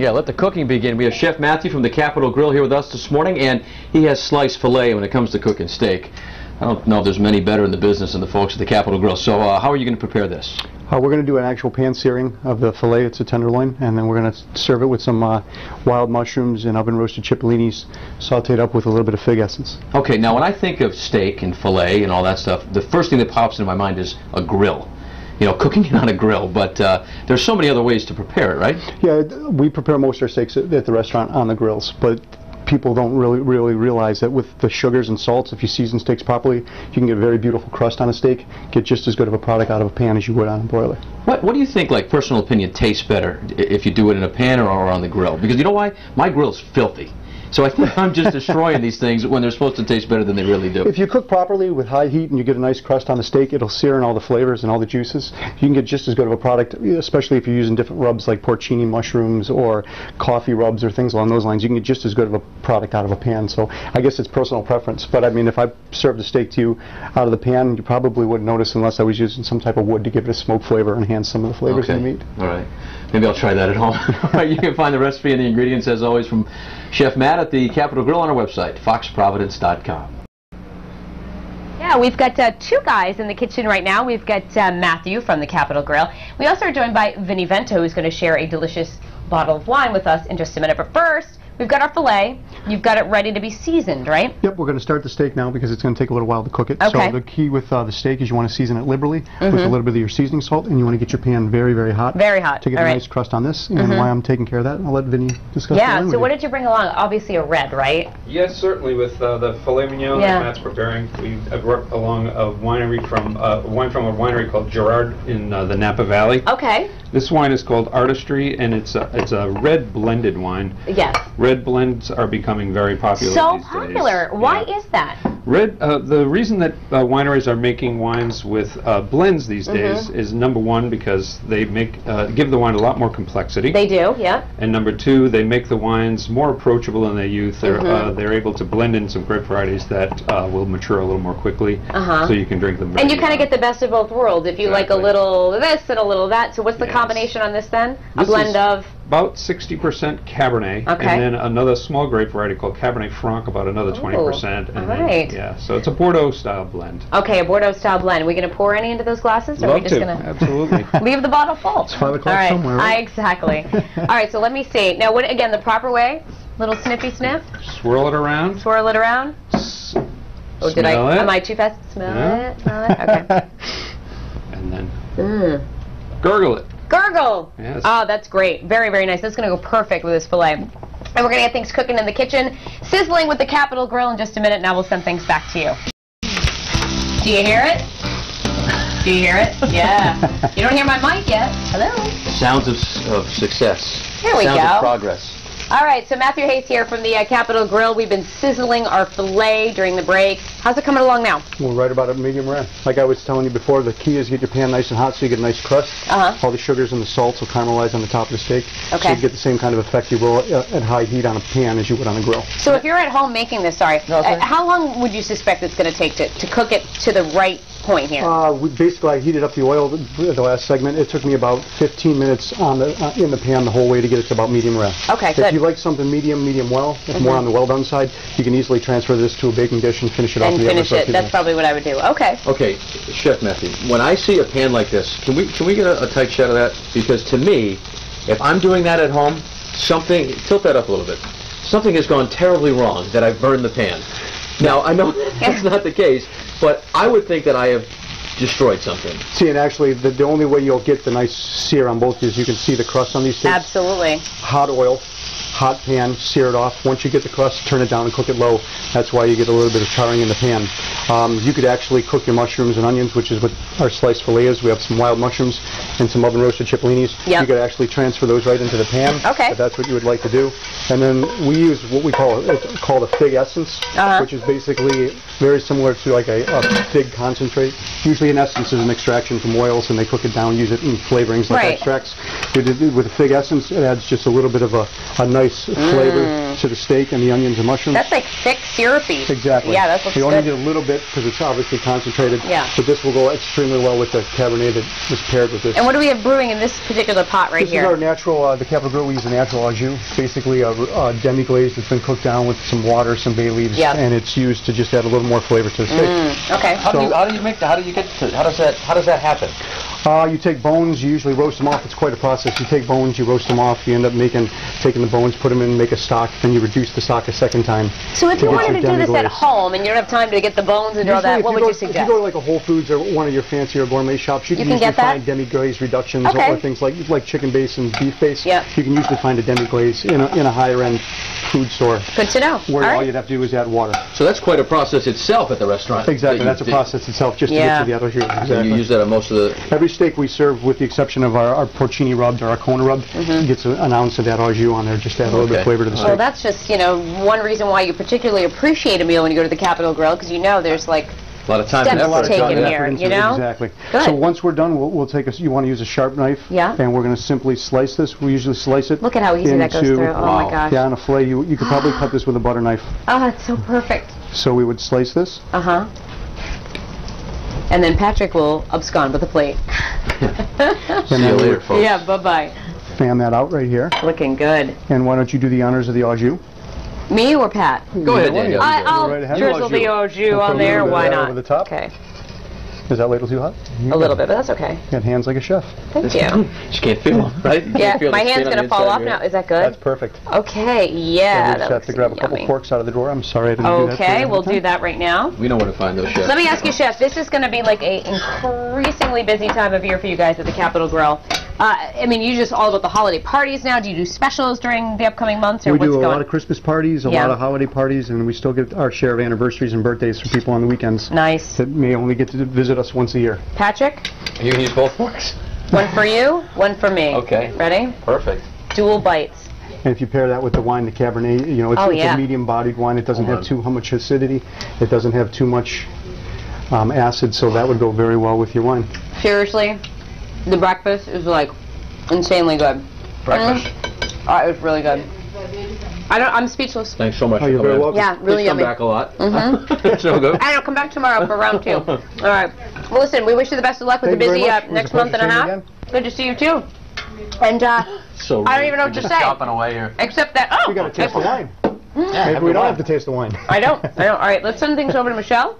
Yeah, let the cooking begin. We have Chef Matthew from the Capital Grille here with us this morning, and he has sliced filet when it comes to cooking steak. I don't know if there's many better in the business than the folks at the Capital Grille. So how are you going to prepare this? We're going to do an actual pan searing of the filet. It's a tenderloin, and then we're going to serve it with some wild mushrooms and oven roasted cipollinis, sauteed up with a little bit of fig essence. Okay, now when I think of steak and filet and all that stuff, the first thing that pops into my mind is a grill. You know, cooking it on a grill, but there's so many other ways to prepare it, right? Yeah, we prepare most of our steaks at the restaurant on the grills, but people don't really realize that with the sugars and salts, if you season steaks properly, you can get a very beautiful crust on a steak, get just as good of a product out of a pan as you would on a broiler. What do you think, like, personal opinion, tastes better if you do it in a pan or on the grill? Because you know why? My grill's filthy. So I think I'm just destroying these things when they're supposed to taste better than they really do. If you cook properly with high heat and you get a nice crust on the steak, it'll sear in all the flavors and all the juices. You can get just as good of a product, especially if you're using different rubs like porcini mushrooms or coffee rubs or things along those lines. You can get just as good of a product out of a pan. So I guess it's personal preference. But I mean, if I served a steak to you out of the pan, you probably wouldn't notice unless I was using some type of wood to give it a smoke flavor and enhance some of the flavors in the meat. All right. Maybe I'll try that at home. All right, you can find the recipe and the ingredients, as always, from Chef Matt at the Capital Grille on our website, foxprovidence.com. Yeah, we've got two guys in the kitchen right now. We've got Matthew from the Capital Grille. We also are joined by Vinny Vento, who's going to share a delicious bottle of wine with us in just a minute. But first, we've got our filet. You've got it ready to be seasoned, right? Yep, we're going to start the steak now because it's going to take a little while to cook it. Okay. So the key with the steak is you want to season it liberally with a little bit of your seasoning salt, and you want to get your pan very, very hot. Very hot. To get a nice crust on this. And while I'm taking care of that, I'll let Vinny discuss the wine with so you. what did you bring along? Obviously a red, right? Yes, certainly. With the filet mignon that Matt's preparing, we brought along a winery from wine from a winery called Gerard in the Napa Valley. Okay. This wine is called Artistry, and it's a red blended wine. Yes. Red blends are becoming very popular So these popular. days. Why is that? Red. The reason that wineries are making wines with blends these days is, number one, because they give the wine a lot more complexity. They do, yeah. And number two, they make the wines more approachable in their youth. They're able to blend in some grape varieties that will mature a little more quickly, so you can drink them very And you kind of get the best of both worlds. If you like a little this and a little that. So what's the combination on this then? A blend of? About 60% Cabernet, and then another small grape variety called Cabernet Franc, about another 20%. And then, yeah, so it's a Bordeaux-style blend. Okay, a Bordeaux-style blend. Are we going to pour any into those glasses? Or Love are we just to, going to absolutely. leave the bottle full? It's 5 o'clock somewhere, right? Exactly. All right, so let me see. Now, what again, the proper way? Little sniffy sniff? Swirl it around. Swirl it around? Oh, did Smell it. Am I too fast? Smell it? Smell it? Okay. And then gurgle it. Gurgle! Yes. Oh, that's great. Very, very nice. That's going to go perfect with this filet. And we're going to get things cooking in the kitchen, sizzling with the Capital Grille in just a minute. Now we'll send things back to you. Do you hear it? Do you hear it? Yeah. You don't hear my mic yet. Hello? Sounds of success. Here we Sounds go. of progress. All right, so Matthew Hayes here from the Capital Grille. We've been sizzling our filet during the break. How's it coming along now? We're right about a medium rare. Like I was telling you before, the key is get your pan nice and hot so you get a nice crust. All the sugars and the salts will caramelize on the top of the steak. Okay. So you get the same kind of effect you will at high heat on a pan as you would on a grill. So if you're at home making this, how long would you suspect it's going to take to cook it to the right point here? Basically, I heated up the oil the last segment. It took me about 15 minutes in the pan the whole way to get it to about medium rare. Okay, good. If you like something medium well, if more on the well done side, you can easily transfer this to a baking dish and finish it off. And finish it. That's probably what I would do. Okay. Okay, Chef Matthew, when I see a pan like this, can we get a tight shot of that? Because to me, if I'm doing that at home, tilt that up a little bit. Something has gone terribly wrong that I've burned the pan. Now, I know that's not the case, but I would think that I have destroyed something. See, and actually, the only way you'll get the nice sear on both is you can see the crust on these steaks. Absolutely. Hot oil, hot pan, sear it off. Once you get the crust, turn it down and cook it low. That's why you get a little bit of charring in the pan. You could actually cook your mushrooms and onions, which is what our sliced filet is. We have some wild mushrooms and some oven roasted cipollinis. You could actually transfer those right into the pan if that's what you would like to do. And then we use what we call a fig essence, which is basically very similar to like a fig concentrate. Usually an essence is an extraction from oils, and they cook it down, use it in flavorings like extracts. With a fig essence, it adds just a little bit of a nice nice flavor to the steak and the onions and mushrooms. That's like thick, syrupy. Exactly. Yeah, that looks You only good. need a little bit because it's obviously concentrated. Yeah. But this will go extremely well with the Cabernet that was paired with this. And what do we have brewing in this particular pot right This here? is our natural, the Capital Grille, we use a natural au jus, basically a demi-glaze that's been cooked down with some water, some bay leaves, Yeah. and it's used to just add a little more flavor to the steak. Okay. How does that happen? You take bones, you usually roast them off. It's quite a process. You take bones, you roast them off, you end up taking the bones, put them in, make a stock, then you reduce the stock a second time. So if you get wanted your to do this at demi-glaze. home and you don't have time to get the bones and all that, Usually, what would you If suggest? you go to like a Whole Foods or one of your fancier gourmet shops, you can can usually get that? find demi-glaze reductions Okay. or things like chicken base and beef base. Yep. You can usually find a demi-glaze in a higher-end food store Good to know. where All all right. you'd have to do is add water. So that's quite a process itself at the restaurant. Exactly, that's a process itself just to Yeah. get to the other jus. And Exactly. you use that on most of the... Every steak we serve, with the exception of our porcini rubbed or our Kona rubbed, gets an ounce of that au jus on there just to add a little bit Okay. of flavor to the steak. Well, that's just, one reason why you particularly appreciate a meal when you go to the Capitol Grill, because there's like A lot of time Steps and effort. taken on that. here, Into you it, know? Exactly. Good. So once we're done, we'll take you want to use a sharp knife, Yeah. and we're going to simply slice this. We usually slice it. Look at how easy that goes into- through. Oh my gosh. Yeah, on a fillet, you could probably cut this with a butter knife. Oh, it's so perfect. So we would slice this. Uh-huh. And then Patrick will abscond with a plate. See you later, folks. Yeah, bye-bye. Fan that out right here. Looking good. And why don't you do the honors of the au jus? Me or Pat? Go ahead, Either one, Daniel. yeah. I'll right ahead. drizzle the au jus We'll on put a there. little bit Why of that not? over the top. Okay. Is that ladle too hot? A little bit, but that's okay. Got hands like a chef. Thank you. Just can't feel them, right? You Yeah, can't feel my the hand's skin on gonna the fall inside off of your now. hand. Is that good? That's perfect. Okay, yeah, we that just have looks to grab a couple yummy. forks out of the drawer. I'm sorry I didn't do that. for you Okay, ahead we'll of time. do that right now. We know where to find those chefs. Let me ask you, Chef, this is going to be like a increasingly busy time of year for you guys at the Capitol Grill. You just all about the holiday parties now. Do you do specials during the upcoming months, or We what's do a going lot of Christmas parties, a Yeah. lot of holiday parties, and we still get our share of anniversaries and birthdays for people on the weekends Nice. that may only get to visit us once a year. Patrick, You can use both forks? one for you, one for me. Okay. Ready? Perfect. Dual bites. And if you pair that with the wine, the Cabernet, it's, Oh, it's yeah. a medium-bodied wine. It doesn't have too much acidity. It doesn't have too much acid, so that would go very well with your wine. Seriously, the breakfast is like insanely good. Breakfast. It was really good. I'm speechless. Thanks so much Oh, for you're coming very in. welcome. Yeah, really Please come yummy. back a lot. So good. And I'll come back tomorrow for round 2. All right. Well, listen, we wish you the best of luck with Thank the you very busy much. It was a next month and a pleasure half. seeing you Good to see you too. And So I don't even know what to say. Chopping away here. except that, We got to taste the wine. Yeah, Maybe we don't have to taste the wine. I don't. All right, let's send things over to Michelle.